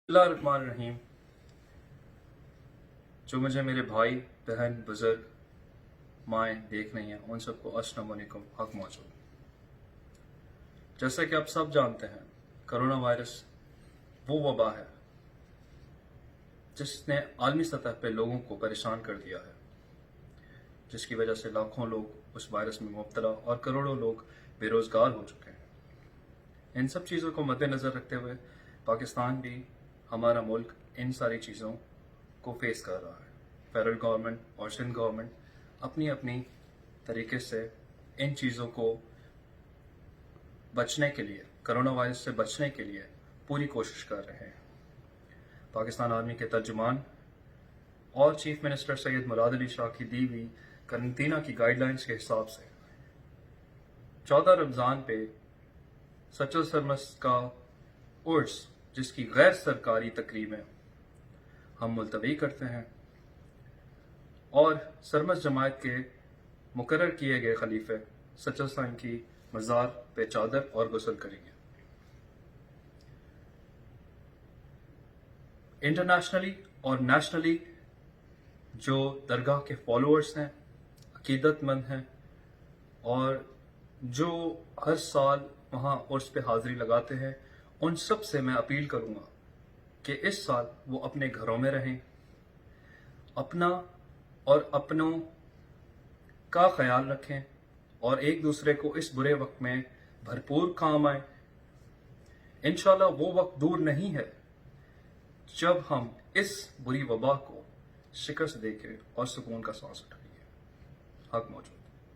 बिस्मिल्लाहिर्रहमानिर्रहीम। जो मुझे मेरे भाई बहन बुजुर्ग माएँ देख रही हैं उन सबको अस्सलाम वालेकुम हक मौजूद। जैसा कि आप सब जानते हैं, कोरोना वायरस वो वबा है जिसने आलमी सतह पे लोगों को परेशान कर दिया है, जिसकी वजह से लाखों लोग उस वायरस में मुब्तला और करोड़ों लोग बेरोजगार हो चुके हैं। इन सब चीज़ों को मद्देनज़र रखते हुए पाकिस्तान भी, हमारा मुल्क, इन सारी चीज़ों को फेस कर रहा है। फेडरल गवर्नमेंट और सिंध गवर्नमेंट अपनी अपनी तरीके से इन चीज़ों को बचने के लिए, कोरोना वायरस से बचने के लिए पूरी कोशिश कर रहे हैं। पाकिस्तान आर्मी के तर्जुमान और चीफ मिनिस्टर सैयद मुराद अली शाह की दी हुई करंतना की गाइडलाइंस के हिसाब से 14 रमज़ान पे सचल सरमस का उर्स, जिसकी गैर सरकारी तकरीबें हम मुलतवी करते हैं और सरमस जमात के मुकर्रर किए गए खलीफे सचल साईं की मज़ार पे चादर और गुस्ल करेंगे। इंटरनेशनली और नेशनली जो दरगाह के फॉलोअर्स हैं, अकीदतमंद हैं और जो हर साल वहाँ उर्स पे हाज़िरी लगाते हैं, उन सब से मैं अपील करूँगा कि इस साल वो अपने घरों में रहें, अपना और अपनों का ख्याल रखें और एक दूसरे को इस बुरे वक्त में भरपूर काम आए। इंशाल्लाह वो वक्त दूर नहीं है जब हम इस बुरी वबा को शिकस्त देके और सुकून का सांस उठाएंगे। हक मौजूद।